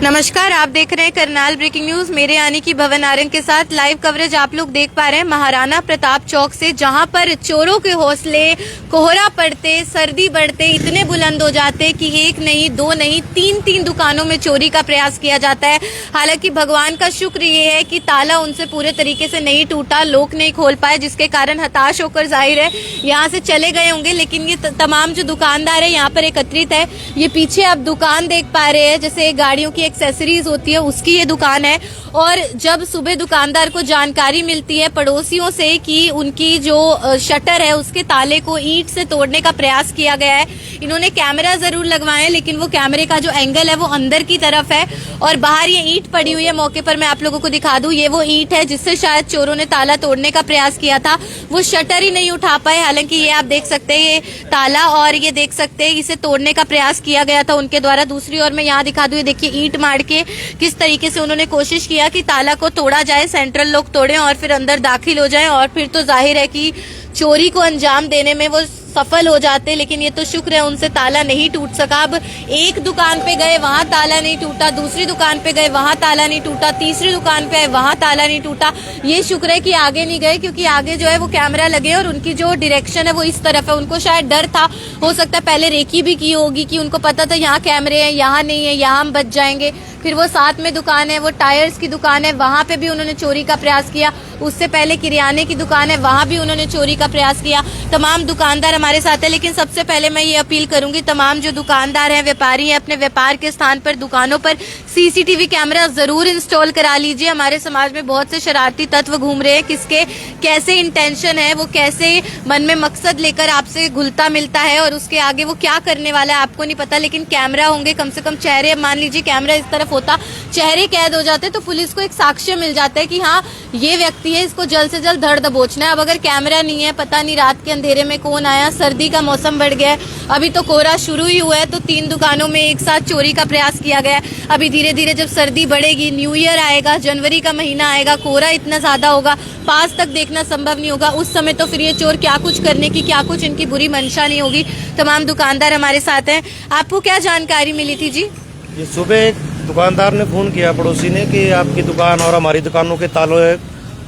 नमस्कार, आप देख रहे हैं करनाल ब्रेकिंग न्यूज। मेरे यानी कि भवन आरंग के साथ लाइव कवरेज आप लोग देख पा रहे हैं महाराणा प्रताप चौक से, जहां पर चोरों के हौसले कोहरा पड़ते, सर्दी बढ़ते इतने बुलंद हो जाते कि एक नहीं, दो नहीं, तीन दुकानों में चोरी का प्रयास किया जाता है। हालांकि भगवान का शुक्र ये है कि ताला उनसे पूरे तरीके से नहीं टूटा, लोग नहीं खोल पाए, जिसके कारण हताश होकर जाहिर है यहाँ से चले गए होंगे। लेकिन ये तमाम जो दुकानदार है यहाँ पर एकत्रित है। ये पीछे आप दुकान देख पा रहे हैं, जैसे गाड़ियों की एक्सेसरीज होती है उसकी ये दुकान है। और जब सुबह दुकानदार को जानकारी मिलती है पड़ोसियों से कि उनकी जो शटर है उसके ताले को ईंट से तोड़ने का प्रयास किया गया है, इन्होंने कैमरा जरूर लगवाए लेकिन वो कैमरे का जो एंगल है वो अंदर की तरफ है और बाहर ये ईंट पड़ी हुई है। मौके पर मैं आप लोगों को दिखा दूं, ये वो ईंट है जिससे शायद चोरों ने ताला तोड़ने का प्रयास किया था। वो शटर ही नहीं उठा पाए। हालांकि ये आप देख सकते हैं ये ताला, और ये देख सकते हैं इसे तोड़ने का प्रयास किया गया था उनके द्वारा। दूसरी ओर मैं यहाँ दिखा दूं, ये देखिए ईंट मार के किस तरीके से उन्होंने कोशिश किया कि ताला को तोड़ा जाए, सेंट्रल लोग तोड़े और फिर अंदर दाखिल हो जाए, और फिर तो जाहिर है कि चोरी को अंजाम देने में वो सफल हो जाते। लेकिन ये तो शुक्र है उनसे ताला नहीं टूट सका। अब एक दुकान पे गए वहां ताला नहीं टूटा, दूसरी दुकान पे गए वहां ताला नहीं टूटा, तीसरी दुकान पे आए वहां ताला नहीं टूटा। ये शुक्र है कि आगे नहीं गए, क्योंकि आगे जो है वो कैमरा लगे और उनकी जो डायरेक्शन है वो इस तरफ है। उनको शायद डर था, हो सकता है पहले रेकी भी की होगी कि उनको पता था यहाँ कैमरे हैं, यहाँ नहीं है, यहाँ हम बच जाएंगे। फिर वो साथ में दुकान है, वो टायर्स की दुकान है, वहां पे भी उन्होंने चोरी का प्रयास किया। उससे पहले किराने की दुकान है, वहां भी उन्होंने चोरी का प्रयास किया। तमाम दुकानदार हमारे साथ है, लेकिन सबसे पहले मैं ये अपील करूंगी तमाम जो दुकानदार हैं, व्यापारी हैं, अपने व्यापार के स्थान पर दुकानों पर सीसीटीवी कैमरा जरूर इंस्टॉल करा लीजिए। हमारे समाज में बहुत से शरारती तत्व घूम रहे हैं, किसके कैसे इंटेंशन है, वो कैसे मन में मकसद लेकर आपसे घुलता मिलता है और उसके आगे वो क्या करने वाला है आपको नहीं पता। लेकिन कैमरा होंगे, कम से कम चेहरे, मान लीजिए कैमरा इस तरफ होता, चेहरे कैद हो जाते तो पुलिस को एक साक्ष्य मिल जाता है कि हाँ ये व्यक्ति है, इसको जल्द से जल्द धर दबोचना है। अब अगर कैमरा नहीं है, पता नहीं रात के अंधेरे में कौन आया, सर्दी का मौसम बढ़ गया है, अभी तो कोहरा शुरू ही हुआ है, तो 3 दुकानों में एक साथ चोरी का प्रयास किया गया है। अभी धीरे धीरे जब सर्दी बढ़ेगी, न्यू ईयर आएगा, जनवरी का महीना आएगा, कोहरा इतना ज्यादा होगा, पास तक देखना संभव नहीं होगा। उस समय तो फिर ये चोर क्या कुछ करने की, क्या कुछ इनकी बुरी मंशा नहीं होगी। तमाम दुकानदार हमारे साथ हैं। आपको क्या जानकारी मिली थी जी? ये सुबह एक दुकानदार ने फोन किया पड़ोसी ने कि आपकी दुकान और हमारी दुकानों के ताले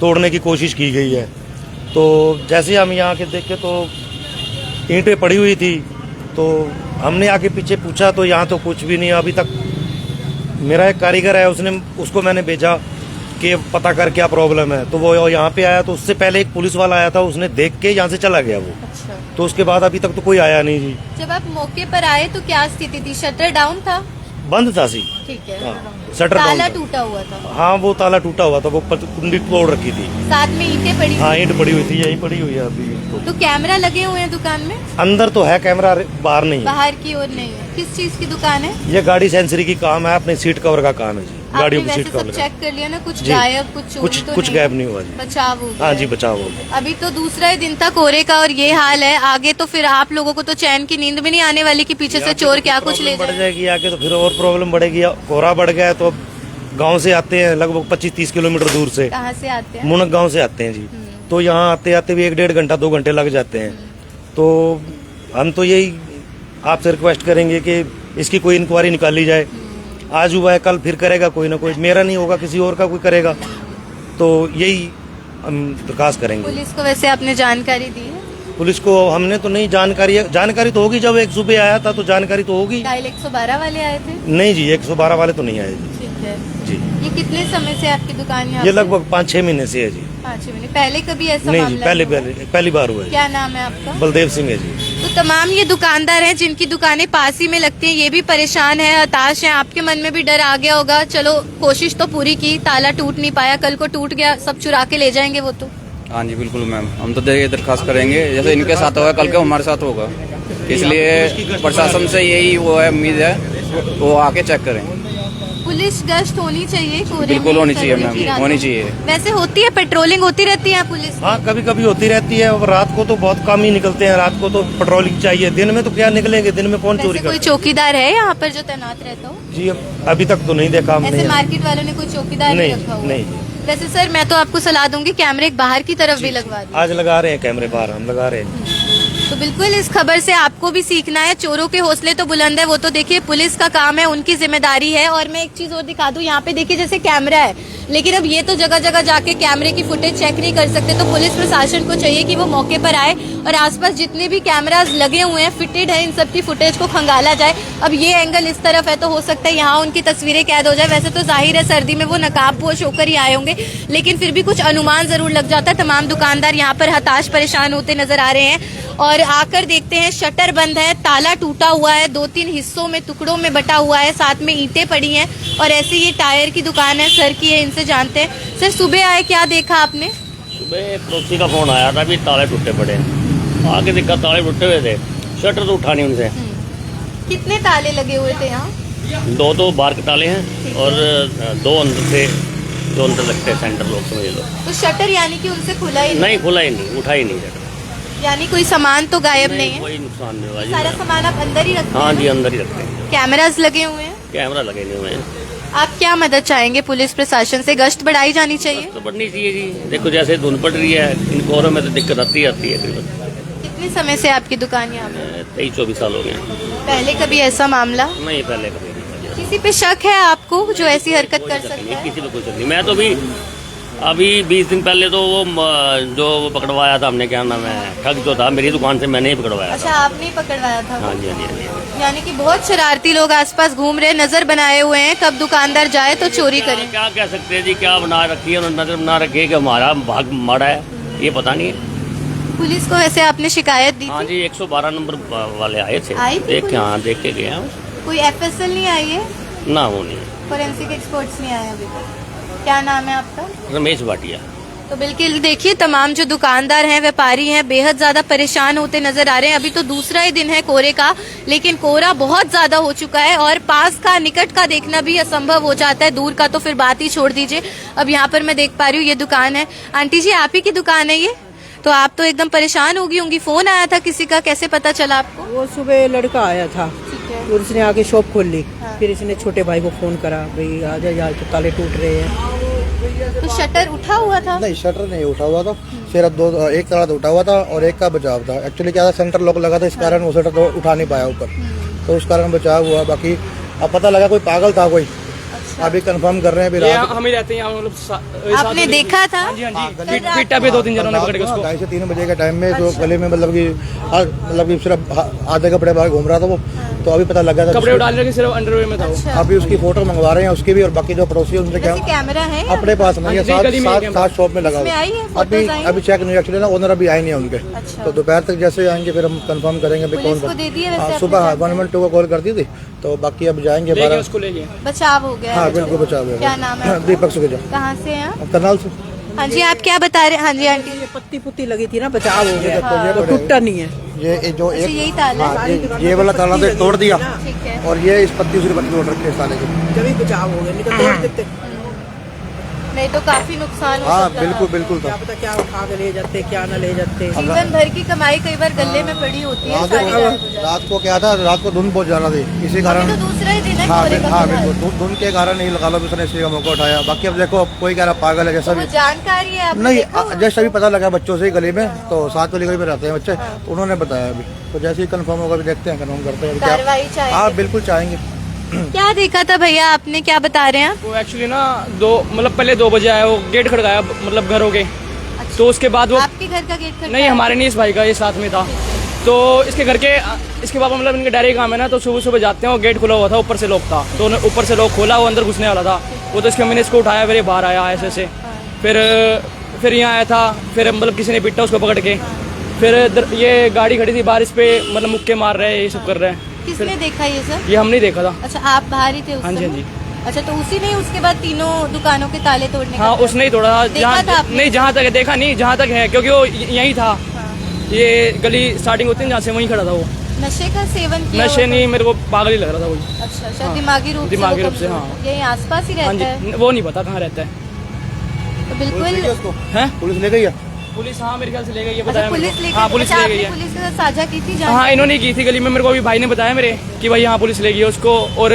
तोड़ने की कोशिश की गई है। तो जैसे हम यहाँ के देखे तो ईंटें पड़ी हुई थी, तो हमने आके पीछे पूछा तो यहाँ तो कुछ भी नहीं। अभी तक मेरा एक कारीगर है, उसको मैंने भेजा कि पता कर क्या प्रॉब्लम है, तो वो यहाँ पे आया। तो उससे पहले एक पुलिस वाला आया था, उसने देख के यहाँ से चला गया वो। अच्छा। तो उसके बाद अभी तक तो कोई आया नहीं जी। जब आप मौके पर आए तो क्या स्थिति थी? शटर डाउन था? बंद था सी। ठीक है। हाँ, शटर ताला टूटा हुआ था? हाँ, वो ताला टूटा हुआ था, वो कुंडी तोड़ रखी थी। साथ में ईंटें पड़ी? हाँ, ईंट पड़ी हुई थी, यही पड़ी हुई है अभी। तो कैमरा लगे हुए हैं दुकान में? अंदर तो है कैमरा, बाहर नहीं है। बाहर की ओर नहीं है। किस चीज की दुकान है? ये गाड़ी सेंसरी की काम है, अपने सीट कवर का काम है जी। गाड़ियों की सीट कवर चेक कर लिया ना? कुछ गायब, कुछ गायब नहीं हुआ जी। बचाव हो गया? हाँ जी, बचाव हो गया। अभी तो दूसरा ही दिन था कोहरे का और ये हाल है। आगे तो फिर आप लोगों को तो चैन की नींद भी नहीं आने वाली कि पीछे से चोर क्या कुछ ले बढ़ जाएगी आगे, तो फिर और प्रॉब्लम बढ़ेगी। कोहरा बढ़ गया है तो गांव से आते हैं लगभग 25-30 किलोमीटर दूर से। कहाँ से आते हैं? मुनक गांव से आते हैं जी। तो यहाँ आते आते भी 1-1.5 घंटा 2 घंटे लग जाते हैं। तो हम तो यही आपसे रिक्वेस्ट करेंगे कि इसकी कोई इंक्वायरी निकाली जाए। आज हुआ है, कल फिर करेगा कोई ना कोई, मेरा नहीं होगा किसी और का कोई करेगा। तो यही हम दरखास्त करेंगे। पुलिस को वैसे आपने जानकारी दी है? पुलिस को हमने तो नहीं जानकारी तो होगी, जब एक सुबह आया था तो जानकारी तो होगी। डायल 112 वाले आए थे? नहीं जी, 112 वाले तो नहीं आए जी। ठीक है जी। ये कितने समय से आपकी दुकान यहाँ? ये लगभग 5-6 महीने से है जी। 5-6 महीने पहले कभी ऐसा नहीं जी, मामला पहली बार हुआ है। क्या नाम है आपका? बलदेव सिंह है जी। तो तमाम ये दुकानदार हैं जिनकी दुकानें पास ही में लगती हैं, ये भी परेशान है, हताश है। आपके मन में भी डर आ गया होगा। चलो कोशिश तो पूरी की, ताला टूट नहीं पाया, कल को टूट गया, सब चुरा के ले जाएंगे वो तो। हाँ जी बिल्कुल मैम, हम तो दरखास्त करेंगे, जैसे इनके साथ होगा कल को हमारे साथ होगा। इसलिए प्रशासन से यही वो है, उम्मीद है वो आके चेक करें। पुलिस गश्त होनी चाहिए कोहरे में? बिल्कुल होनी चाहिए मैम, होनी चाहिए। वैसे होती है, पेट्रोलिंग होती रहती है पुलिस? हाँ, कभी कभी होती रहती है। और रात को तो बहुत कम ही निकलते हैं, रात को तो पेट्रोलिंग चाहिए। दिन में तो क्या निकलेंगे, दिन में कौन चोरी कोई चौकीदार है यहाँ पर जो तैनात रहता हो? जी, अभी तक तो नहीं देखा हमने। ऐसे मार्केट वालों ने कोई चौकीदार नहीं रखा हुआ? नहीं। वैसे सर मैं तो आपको सलाह दूंगी कैमरे बाहर की तरफ भी लगवा दो। आज लगा रहे हैं कैमरे, बाहर हम लगा रहे हैं। तो बिल्कुल इस खबर से आपको भी सीखना है, चोरों के हौसले तो बुलंद है, वो तो देखिए पुलिस का काम है, उनकी जिम्मेदारी है। और मैं एक चीज और दिखा दूं, यहाँ पे देखिए जैसे कैमरा है, लेकिन अब ये तो जगह जगह जाके कैमरे की फुटेज चेक नहीं कर सकते, तो पुलिस प्रशासन को चाहिए कि वो मौके पर आए और आसपास जितने भी कैमरास लगे हुए हैं, फिटेड है, इन सब की फुटेज को खंगाला जाए। अब ये एंगल इस तरफ है तो हो सकता है यहाँ उनकी तस्वीरें कैद हो जाए। वैसे तो जाहिर है सर्दी में वो नकाबपोश होकर ही आए होंगे, लेकिन फिर भी कुछ अनुमान जरूर लग जाता है। तमाम दुकानदार यहाँ पर हताश परेशान होते नजर आ रहे हैं और आकर देखते हैं शटर बंद है, ताला टूटा हुआ है, 2-3 हिस्सों में टुकड़ों में बटा हुआ है, साथ में ईंटें पड़ी हैं और ऐसे ये टायर की दुकान है, सर की है, इनसे जानते हैं। सर सुबह आए, क्या देखा आपने? सुबह पड़ोसी का फोन आया था भी ताले टूटे पड़े हैं। आगे देखा ताले टूटे हुए थे, शटर तो उठा नहीं उनसे। कितने ताले लगे हुए थे यहाँ? 2 तो बाहर के ताले हैं और 2 अंदर थे, जो अंदर लगते हैं सेंटर लोग समझ लो। तो शटर यानी कि उनसे खुला ही नहीं खुला ही नहीं, उठा ही नहीं शटर। यानी कोई सामान तो गायब नहीं है? कोई नुकसान नहीं हुआ सारा जी। सामान आप अंदर ही रखते हाँ हैं? जी, अंदर ही रखते हैं। कैमरास लगे हुए हैं? कैमरा लगे नहीं हुए हैं। आप क्या मदद चाहेंगे पुलिस प्रशासन से? गश्त बढ़ाई जानी चाहिए? तो बढ़नी चाहिए जी। देखो जैसे धुंध पड़ रही है, इन कोहरों में तो दिक्कत आती है तकरीबन। कितने समय से आपकी दुकान यहाँ पे? 23-24 साल हो गए। पहले कभी ऐसा मामला? नहीं, पहले कभी नहीं हुआ। किसी पे शक है आपको जो ऐसी हरकत कर सकता नहीं, है? किसी पे कुछ नहीं। मैं तो अभी 20 दिन पहले तो वो जो पकड़वाया था हमने, क्या नाम है, ठग जो था, मेरी दुकान से मैंने ही पकड़वाया अच्छा, था। आपने ही पकड़वाया था? हाँ जी, हाँ जी, हाँ जी। यानी कि बहुत शरारती लोग आसपास घूम रहे, नजर बनाए हुए हैं, कब दुकानदार जाए तो चोरी करें। क्या कह सकते हैं जी, क्या बना रखी है उन्होंने, नजर बना रखी है कि हमारा भाग माड़ा है, ये पता नहीं है। पुलिस को वैसे आपने शिकायत दी हाँ थी? जी, 112 नंबर वाले आए थे, आई थी देख के, पुलिस? हाँ देख के गए हैं। कोई FSL नहीं आई है? ना, वो नहीं, फोरेंसिक एक्सपर्ट्स नहीं आए अभी तक? क्या नाम है आपका? रमेश भाटिया। तो बिल्कुल देखिए, तमाम जो दुकानदार हैं, व्यापारी हैं, बेहद ज्यादा परेशान होते नजर आ रहे हैं। अभी तो दूसरा ही दिन है कोहरे का, लेकिन कोहरा बहुत ज्यादा हो चुका है और पास का, निकट का देखना भी असंभव हो जाता है, दूर का तो फिर बात ही छोड़ दीजिए। अब यहाँ पर मैं देख पा रही हूँ ये दुकान है। आंटी जी, आप ही की दुकान है ये? तो आप तो एकदम परेशान होगी होंगी। फोन आया था किसी का, कैसे पता चला आपको? वो सुबह लड़का आया था, ठीक है। और इसने आके शॉप खोल ली। हाँ। फिर इसने छोटे भाई को फोन करा, भाई आ जा यार, तो ताले टूट रहे हैं। तो शटर उठा हुआ था? नहीं, शटर नहीं उठा हुआ था, सिर्फ एक ताला तो उठा हुआ था और एक का बचाव था। एक्चुअली क्या था, सेंटर लॉक लगा था, इस कारण वो शटर तो उठा नहीं पाया ऊपर, तो उस कारण बचाव हुआ। बाकी अब पता लगा कोई पागल था कोई, अभी कंफर्म कर रहे हैं। अभी ये रात हम ही रहते हैं यहाँ, मतलब आपने देखा था? हाँ जी, पीटा पे 2-3 जनों ने पकड़ के उसको। 2:30 से 3 बजे के टाइम में जो गले में मतलब कि सिर्फ आधे कपड़े बाहर घूम रहा था वो, तो अभी पता लगा था। कपड़े डाल रखे, सिर्फ अंडरवेयर में था वो। अच्छा। अभी उसकी फोटो मंगवा रहे हैं उसकी भी, और बाकी जो पड़ोसी है उनसे क्या वैसे कैमरा है? अपने पास नहीं है, हाँ जी, गली में ही कैमरा। 7 शॉप में लगा इसमें आई है? हुआ। फोटोज आई हैं? अभी चेक नहीं, एक्चुअली ना ओनर अभी आए नहीं है उनके, अच्छा। तो दोपहर तक जैसे आएंगे फिर हम कंफर्म करेंगे भी पुलिस कौन। को दे दिया वैसे हाँ, आपने सुबह जानकारी? 112 को कॉल कर दी थी, तो बाकी अब जाएंगे ले गए 12। उसको, ले गए। बचाव हो गया? हाँ है? बिल्कुल बचाव हो क्या नाम है गया। आपका? दीपक सुखेजा, कहाँ से हैं आप? करनाल से। हाँ जी, आप क्या बता रहे हैं? हाँ जी आंटी। ये पत्ती पुत्ती लगी थी ना, बचाव हो गया, हाँ। तो टूटा नहीं है। ये जो अच्छा, एक यही ताला है? हाँ, ये वाला ताला तो तोड़ दिया, ठीक है। और ये इस पत्ती दूसरी पत्ती तोड़ रखी है इस ताले की। जब ही बचाव हो गया, नहीं तो तोड़ देते। नहीं तो काफी नुकसान हो हाँ सकता बिल्कुल था। बिल्कुल क्या था। पता क्या उठा के ले जाते, क्या न ले जाते। जीवन भर की कमाई कई बार गले में पड़ी होती है, सारी गायब हो जाती है। रात को क्या था, रात को धुंध बहुत ज्यादा थी, इसी अभी कारण। तो दूसरा ही दिन है हाँ कोहरे का हाँ फिलहाल। बिल्कुल, धुंध के कारण नहीं लगा लो, उसने इसी का मौका उठाया। बाकी अब देखो, कोई कह रहा पागल है जैसा तो भी वो जानकारी है आपने नहीं, देखा? जस्ट अभी पता लगा बच्चों से ही गली में, तो 7 वाली गली में रहते हैं बच्चे, तो उन्होंने बताया अभी, तो जैसे ही कंफर्म होगा अभी देखते हैं, कंफर्म करते हैं अभी क्या। कार्रवाई चाहेंगे? हाँ बिल्कुल चाहेंगे। क्या देखा था भैया आपने, क्या बता रहे हैं आप? वो एक्चुअली ना मतलब पहले 2 बजे आया, वो गेट खड़काया, मतलब घरों के। तो उसके बाद वो, आपके घर का गेट खटखटाया? नहीं हमारे नहीं, इस भाई का, ये साथ में था। तो इसके घर के, इसके बाद मतलब इनके डायरी काम है ना, तो सुबह सुबह जाते हैं, वो गेट खुला हुआ था, ऊपर से लॉक था, तो उन्होंने ऊपर से लॉक खोला, वो अंदर घुसने वाला था। वो तो इसके मैंने इसको उठाया, फिर ये बाहर आया ऐसे। फिर यहाँ आया था, फिर मतलब किसी ने पीटा उसको पकड़ के। फिर ये गाड़ी खड़ी थी बारिश पे, मतलब मुक्के मार रहे हैं, ये सब कर रहे हैं। किसने देखा ये सर? ये हम नहीं देखा था। अच्छा, आप बाहर ही थे उस हाँ जी, समय? हाँ जी। अच्छा, तो उसी ने उसके बाद तीनों दुकानों के ताले तोड़ने का हाँ, प्रयास उसने ही तोड़ा था। देखा था जहाँ आपने? नहीं, जहाँ तक देखा नहीं, जहाँ तक है, क्योंकि वो यहीं था। ये गली स्टार्टिंग होती है जहाँ से, वहीं खड़ा था वो। नशे का सेवन किया नशे हुआ था? नहीं, मेरे को पागल ही लग रहा था वही। अच्छा, शायद हाँ। दिमागी रूप दिमागी वो रूप से, कमजोर हाँ। है। यहीं आसपास ही हाँ रहता है? जी, वो नहीं पता कहाँ रहता है। तो पुलिस ले गई बिल्कुल। उसको? हैं? पुलिस ले गई है? पुलिस, हाँ मेरे ख्याल से ले गई है, अच्छा, बताया पुलिस मेरे ले को। हाँ, गई? पुलिस अच्छा, ले गई आपने है। पुलिस के साथ साझा की थी जानकारी? हाँ, इन्होंने की थी गली में, मेरे को अभी भाई ने बताया मेरे कि भाई यहाँ पुलिस ले गई है उसको। और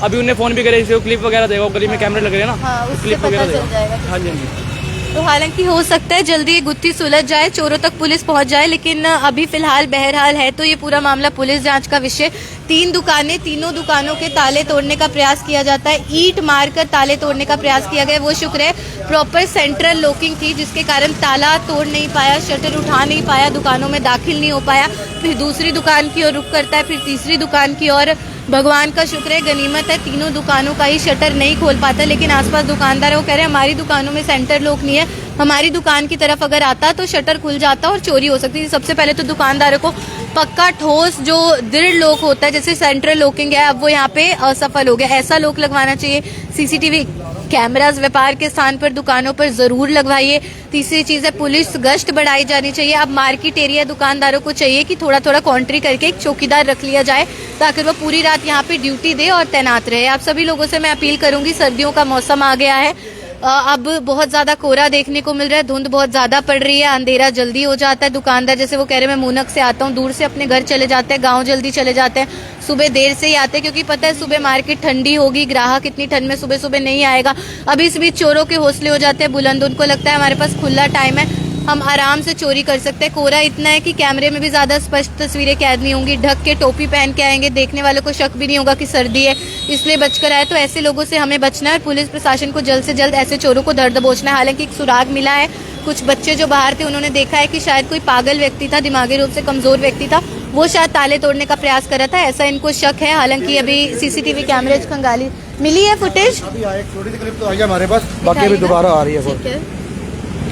अभी उन्हें फोन भी करे, क्लिप वगैरह देगा, गली में कैमरे लग रहे हैं ना, हाँ, उससे क्लिप पता वगैरह चल देगा। जाएगा। हाँ जी, हाँ जी। तो हालांकि हो सकता है जल्दी ये गुत्थी सुलझ जाए, चोरों तक पुलिस पहुंच जाए, लेकिन अभी फिलहाल बहरहाल है तो ये पूरा मामला पुलिस जांच का विषय। 3 दुकानें, तीनों दुकानों के ताले तोड़ने का प्रयास किया जाता है, ईंट मारकर ताले तोड़ने का प्रयास किया गया। वो शुक्र है प्रॉपर सेंट्रल लॉकिंग थी जिसके कारण ताला तोड़ नहीं पाया, शटर उठा नहीं पाया, दुकानों में दाखिल नहीं हो पाया। फिर दूसरी दुकान की ओर रुख करता है, फिर तीसरी दुकान की ओर। भगवान का शुक्र है, गनीमत है, तीनों दुकानों का ही शटर नहीं खोल पाता, लेकिन आसपास दुकानदार वो कह रहे हैं हमारी दुकानों में सेंटर लॉक नहीं है, हमारी दुकान की तरफ अगर आता तो शटर खुल जाता और चोरी हो सकती थी। सबसे पहले तो दुकानदारों को पक्का ठोस जो दृढ़ लॉक होता है जैसे सेंट्रल लॉकिंग है, अब वो यहाँ पे असफल हो गया। ऐसा लॉक लगवाना चाहिए। सीसीटीवी कैमरास व्यापार के स्थान पर दुकानों पर जरूर लगवाइए। तीसरी चीज है पुलिस गश्त बढ़ाई जानी चाहिए। अब मार्केट एरिया दुकानदारों को चाहिए कि थोड़ा थोड़ा कॉन्ट्री करके एक चौकीदार रख लिया जाए ताकि वो पूरी रात यहाँ पे ड्यूटी दे और तैनात रहे। आप सभी लोगों से मैं अपील करूंगी, सर्दियों का मौसम आ गया है, अब बहुत ज्यादा कोहरा देखने को मिल रहा है, धुंध बहुत ज्यादा पड़ रही है, अंधेरा जल्दी हो जाता है। दुकानदार जैसे वो कह रहे हैं मैं मूनक से आता हूँ, दूर से अपने घर चले जाते हैं, गांव जल्दी चले जाते हैं, सुबह देर से ही आते हैं क्योंकि पता है सुबह मार्केट ठंडी होगी, ग्राहक इतनी ठंड में सुबह सुबह नहीं आएगा। अभी इस बीच चोरों के हौसले हो जाते हैं बुलंद, उनको लगता है हमारे पास खुला टाइम है, हम आराम से चोरी कर सकते हैं। कोहरा इतना है कि कैमरे में भी ज्यादा स्पष्ट तस्वीरें कैद नहीं होंगी, ढक के टोपी पहन के आएंगे, देखने वालों को शक भी नहीं होगा कि सर्दी है, इसलिए बचकर आए। तो ऐसे लोगों से हमें बचना है। पुलिस प्रशासन को जल्द से जल्द ऐसे चोरों को धर दबोचना है। हालांकि एक सुराग मिला है, कुछ बच्चे जो बाहर थे उन्होंने देखा है कि शायद कोई पागल व्यक्ति था, दिमागी रूप से कमजोर व्यक्ति था, वो शायद ताले तोड़ने का प्रयास कर रहा था, ऐसा इनको शक है। हालांकि अभी सीसीटीवी कैमरे खंगाली मिली है फुटेज, अभी एक छोटी सी क्लिप तो आई है हमारे पास, बाकी अभी दोबारा आ रही है। ठीक है।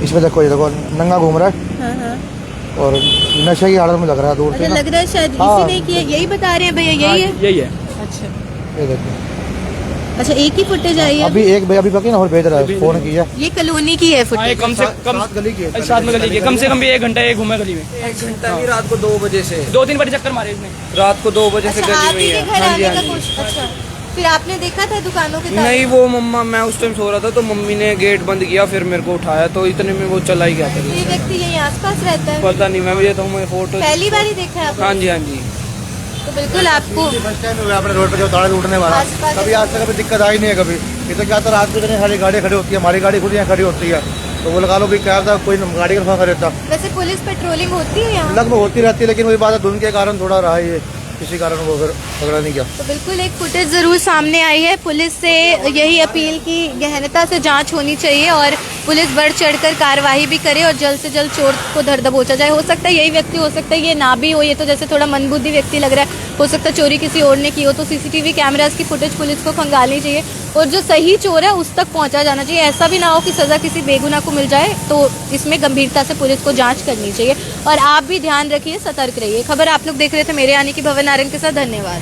इसमें देखो, ये देखो नंगा घूम रहा है और नशे की हालत में लग रहा है दूर से अच्छा, ना। लग रहा है शायद हाँ। इसी ने किया, यही बता रहे हैं भैया, यही है। यही है। अच्छा ये देखो, अच्छा, एक ही फुटेज आई है अभी एक भैया अभी पकी ना और भेज रहा है, फोन किया। ये कॉलोनी की है हाँ, ये फुटेज। कम से कम सात गली की है। साथ में गली की कम से कम भी 1 घंटा ये घूमे गली में। 1 घंटा भी रात को 2 बजे से 2-3 बार चक्कर मारे इसने। रात को 2 बजे से अच्छा, गली आप में ही ही के है। घर हाँ जी, आने हाँ का जी। कोशिश। अच्छा, फिर आपने देखा था दुकानों के ताले? नहीं, वो मम्मा, मैं उस टाइम सो रहा था तो मम्मी ने गेट बंद किया, फिर मेरे को उठाया तो इतने में वो चला ही गया था। ये व्यक्ति यहीं आसपास रहता है? पता नहीं मैम, ये तो हमें फोटो। पहली बार ही देखा है आपने? हाँ जी, हाँ जी। तो बिल्कुल आपको फर्स्ट टाइम हुआ अपने रोड पे जो ताले टूटने वाला, आसपास- कभी आज तक कभी दिक्कत आई नहीं है कभी। ये तो क्या था, रात को इतनी सारी गाड़ी खड़ी होती है, हमारी गाड़ी खुद यहाँ खड़ी होती है, तो वो लगा लो कि क्या था, कोई गाड़ी का नुकसान कर देता। वैसे पुलिस पेट्रोलिंग होती है यहाँ? लगभग होती रहती है, लेकिन वही बात है धुंध के कारण थोड़ा रहा है, ये किसी कारण वो फिर पकड़ा नहीं गया। तो बिल्कुल एक फुटेज जरूर सामने आई है। पुलिस से यही अपील की गहनता से जांच होनी चाहिए और पुलिस बढ़ चढ़कर कार्यवाही भी करे और जल्द से जल्द चोर को धर दबोचा जाए। हो सकता है यही व्यक्ति हो सकता है, ये ना भी हो, ये तो जैसे थोड़ा मंदबुद्धि व्यक्ति लग रहा है, हो सकता है चोरी किसी और ने की हो। तो सीसीटीवी कैमरास की फुटेज पुलिस को खंगालनी चाहिए और जो सही चोर है उस तक पहुंचा जाना चाहिए। ऐसा भी ना हो कि सजा किसी बेगुनाह को मिल जाए, तो इसमें गंभीरता से पुलिस को जांच करनी चाहिए। और आप भी ध्यान रखिए, सतर्क रहिए। खबर आप लोग देख रहे थे मेरे यानी कि भवन नारंग के साथ। धन्यवाद।